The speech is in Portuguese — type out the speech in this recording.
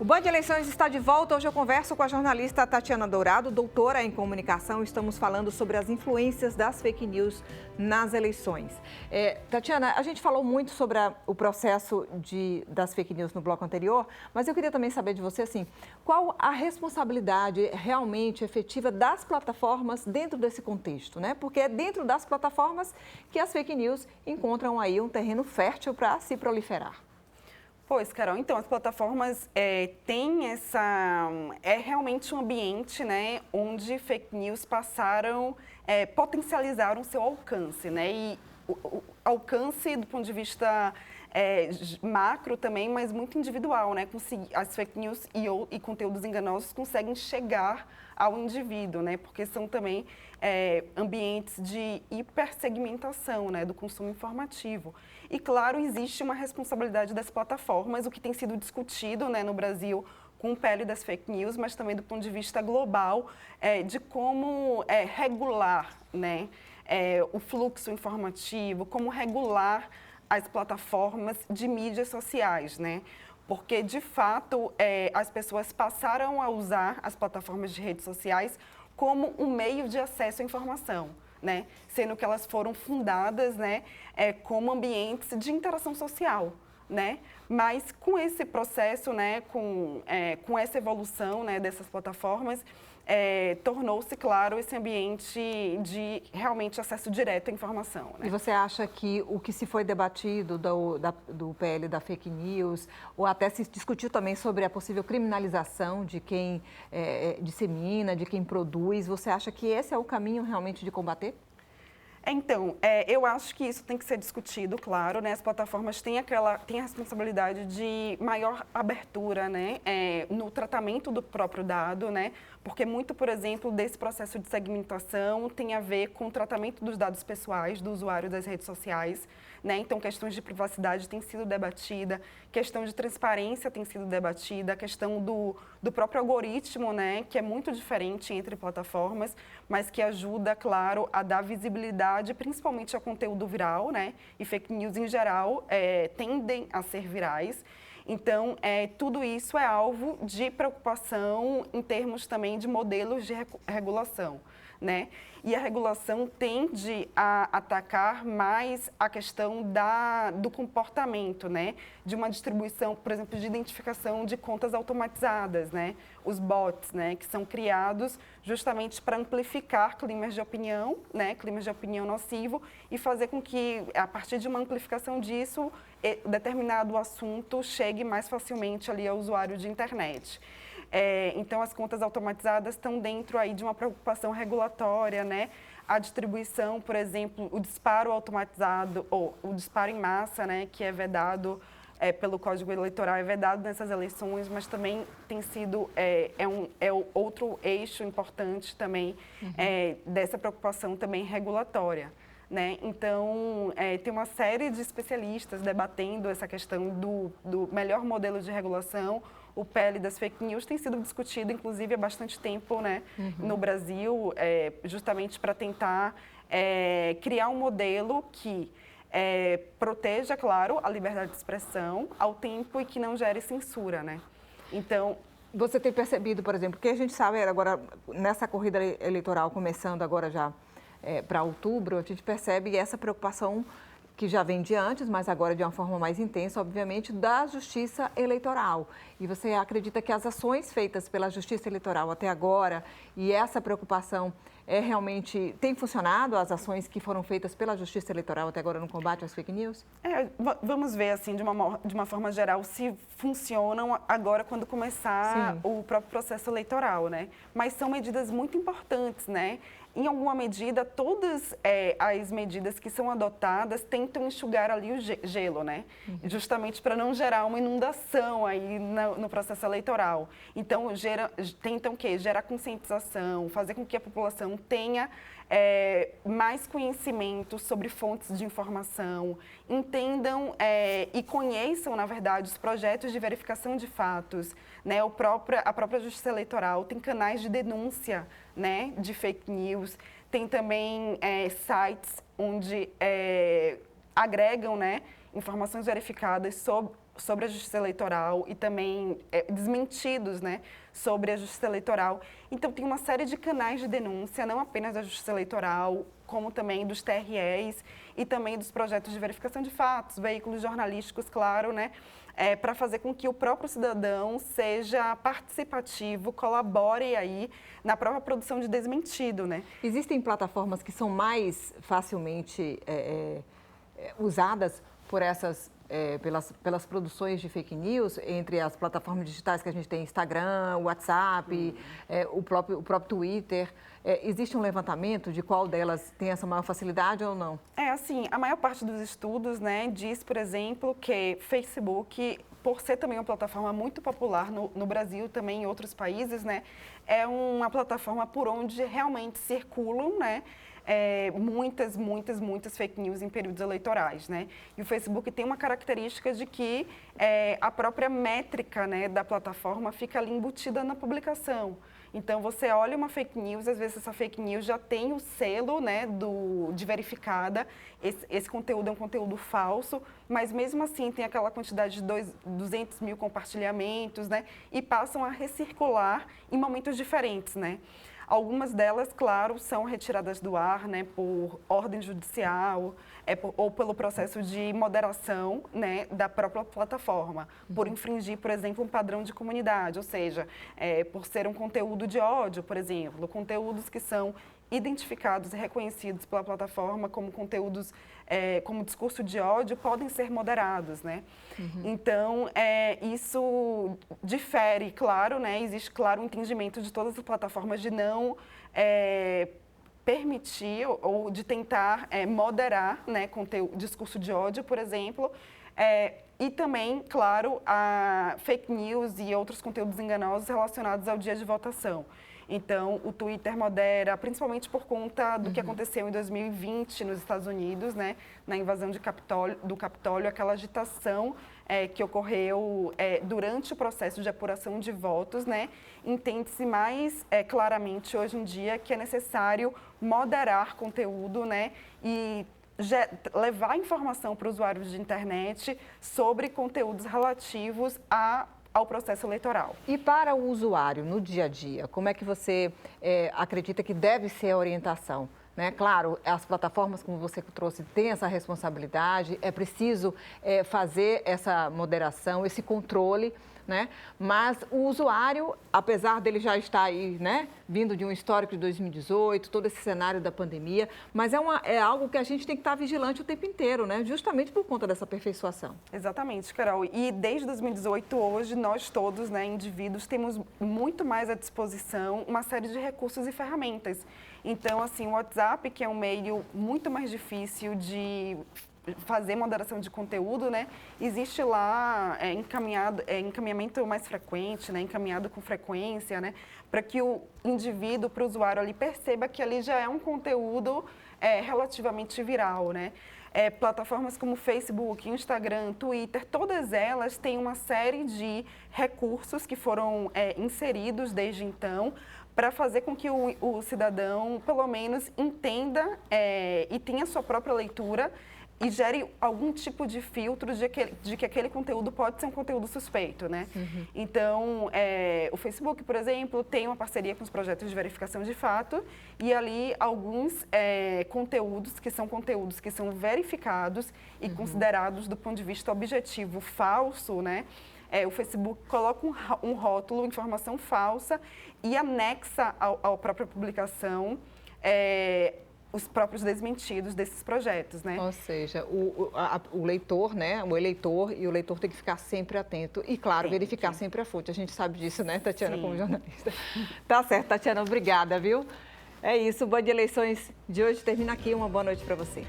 O Band Eleições está de volta. Hoje eu converso com a jornalista Tatiana Dourado, doutora em comunicação. Estamos falando sobre as influências das fake news nas eleições. Tatiana, a gente falou muito sobre o processo das fake news no bloco anterior, mas eu queria também saber de você, assim, qual a responsabilidade realmente efetiva das plataformas dentro desse contexto, né? Porque é dentro das plataformas que as fake news encontram aí um terreno fértil para se proliferar. Pois, Carol, então as plataformas têm é realmente um ambiente, né, onde fake news potencializaram seu alcance, né, e o alcance do ponto de vista macro também, mas muito individual, né, as fake news e conteúdos enganosos conseguem chegar ao indivíduo, né, porque são também ambientes de hipersegmentação, né, do consumo informativo. E, claro, existe uma responsabilidade das plataformas, o que tem sido discutido, né, no Brasil com o PL das fake news, mas também do ponto de vista global, de como regular, né, o fluxo informativo, como regular as plataformas de mídias sociais, né? Porque, de fato, as pessoas passaram a usar as plataformas de redes sociais como um meio de acesso à informação, né? Sendo que elas foram fundadas, né, como ambientes de interação social, né? Mas com esse processo, né, com essa evolução, né, dessas plataformas, tornou-se, claro, esse ambiente de realmente acesso direto à informação, né? E você acha que o que se foi debatido do PL da fake news, ou até se discutiu também sobre a possível criminalização de quem dissemina, de quem produz, você acha que esse é o caminho realmente de combater? Então, eu acho que isso tem que ser discutido, claro, né? As plataformas têm a responsabilidade de maior abertura, né, no tratamento do próprio dado, né? Porque muito, por exemplo, desse processo de segmentação tem a ver com o tratamento dos dados pessoais do usuário das redes sociais, né? Então, questões de privacidade têm sido debatida, questão de transparência tem sido debatida, a questão do próprio algoritmo, né, que é muito diferente entre plataformas, mas que ajuda, claro, a dar visibilidade, principalmente ao conteúdo viral, né? E fake news, em geral, tendem a ser virais. Então, tudo isso é alvo de preocupação em termos também de modelos de regulação, né? E a regulação tende a atacar mais a questão do comportamento, né? De uma distribuição, por exemplo, de identificação de contas automatizadas, né? Os bots, né? Que são criados justamente para amplificar climas de opinião, né? Climas de opinião nocivo e fazer com que, a partir de uma amplificação disso, determinado assunto chegue mais facilmente ali ao usuário de internet. Então, as contas automatizadas estão dentro aí de uma preocupação regulatória, né? A distribuição, por exemplo, o disparo automatizado ou o disparo em massa, né? Que é vedado pelo Código Eleitoral, é vedado nessas eleições, mas também tem sido outro eixo importante também dessa preocupação também regulatória. Né? Então, tem uma série de especialistas debatendo essa questão do melhor modelo de regulação. O PL das fake news tem sido discutido, inclusive, há bastante tempo, né, no Brasil, justamente para tentar criar um modelo que proteja, claro, a liberdade de expressão ao tempo e que não gere censura, né? Então, você tem percebido, por exemplo, que a gente sabe agora, nessa corrida eleitoral começando agora já para outubro, a gente percebe essa preocupação que já vem de antes, mas agora de uma forma mais intensa, obviamente, da Justiça Eleitoral. E você acredita que as ações feitas pela Justiça Eleitoral até agora e essa preocupação realmente tem funcionado, as ações que foram feitas pela Justiça Eleitoral até agora no combate às fake news? Vamos ver, assim, de uma forma geral, se funcionam agora quando começar o próprio processo eleitoral, né? Mas são medidas muito importantes, né? Em alguma medida, todas as medidas que são adotadas tentam enxugar ali o gelo, né? Justamente para não gerar uma inundação aí no processo eleitoral. Então, tentam o quê? Gerar conscientização, fazer com que a população tenha mais conhecimento sobre fontes de informação, entendam e conheçam, na verdade, os projetos de verificação de fatos, né? A própria Justiça Eleitoral tem canais de denúncia, né, de fake news, tem também sites onde agregam, né, informações verificadas sobre a justiça eleitoral e também desmentidos, né, sobre a justiça eleitoral. Então, tem uma série de canais de denúncia, não apenas da justiça eleitoral, como também dos TREs e também dos projetos de verificação de fatos, veículos jornalísticos, claro, né, para fazer com que o próprio cidadão seja participativo, colabore aí na própria produção de desmentido, né? Existem plataformas que são mais facilmente usadas por pelas produções de fake news, entre as plataformas digitais que a gente tem, Instagram, WhatsApp, o próprio Twitter. Existe um levantamento de qual delas tem essa maior facilidade ou não? Assim, a maior parte dos estudos, né, diz, por exemplo, que Facebook, por ser também uma plataforma muito popular no Brasil, também em outros países, né, é uma plataforma por onde realmente circulam, né, muitas fake news em períodos eleitorais, né? E o Facebook tem uma característica de que a própria métrica, né, da plataforma fica ali embutida na publicação. Então, você olha uma fake news, às vezes essa fake news já tem o selo, né, de verificada, esse conteúdo é um conteúdo falso, mas mesmo assim tem aquela quantidade de 200 mil compartilhamentos, né, e passam a recircular em momentos diferentes, né? Algumas delas, claro, são retiradas do ar, né, por ordem judicial ou pelo processo de moderação, né, da própria plataforma, por infringir, por exemplo, um padrão de comunidade, ou seja, por ser um conteúdo de ódio, por exemplo, conteúdos que são identificados e reconhecidos pela plataforma como conteúdos, como discurso de ódio, podem ser moderados, né? Então, isso difere, claro, né? Existe, claro, um entendimento de todas as plataformas de não permitir ou de tentar moderar, né, discurso de ódio, por exemplo, e também, claro, a fake news e outros conteúdos enganosos relacionados ao dia de votação. Então, o Twitter modera, principalmente por conta do que aconteceu em 2020 nos Estados Unidos, né, na invasão do Capitólio, aquela agitação que ocorreu durante o processo de apuração de votos, né, entende-se mais claramente hoje em dia que é necessário moderar conteúdo, né, e levar informação para usuários de internet sobre conteúdos relativos ao processo eleitoral. E para o usuário, no dia a dia, como é que você acredita que deve ser a orientação? Né? Claro, as plataformas, como você trouxe, têm essa responsabilidade, é preciso fazer essa moderação, esse controle, né? Mas o usuário, apesar dele já estar aí, né, vindo de um histórico de 2018, todo esse cenário da pandemia, mas é algo que a gente tem que estar vigilante o tempo inteiro, né? Justamente por conta dessa aperfeiçoação. Exatamente, Carol. E desde 2018, hoje, nós todos, né, indivíduos, temos muito mais à disposição uma série de recursos e ferramentas. Então, assim, o WhatsApp, que é um meio muito mais difícil de fazer moderação de conteúdo, né? Existe lá encaminhamento mais frequente, né? Encaminhado com frequência, né? Para que o indivíduo, para o usuário ali, perceba que ali já é um conteúdo relativamente viral, né? Plataformas como Facebook, Instagram, Twitter, todas elas têm uma série de recursos que foram inseridos desde então, para fazer com que o cidadão, pelo menos, entenda e tenha sua própria leitura e gere algum tipo de filtro de que aquele conteúdo pode ser um conteúdo suspeito, né? Então, o Facebook, por exemplo, tem uma parceria com os projetos de verificação de fato e ali alguns conteúdos que são verificados e considerados do ponto de vista objetivo falso, né? O Facebook coloca um rótulo, informação falsa, e anexa à própria publicação os próprios desmentidos desses projetos, né? Ou seja, o leitor, né? O eleitor e o leitor tem que ficar sempre atento e, claro, verificar sempre a fonte. A gente sabe disso, né, Tatiana, como jornalista. Tá certo, Tatiana, obrigada, viu? É isso, o Band de Eleições de hoje termina aqui. Uma boa noite para você.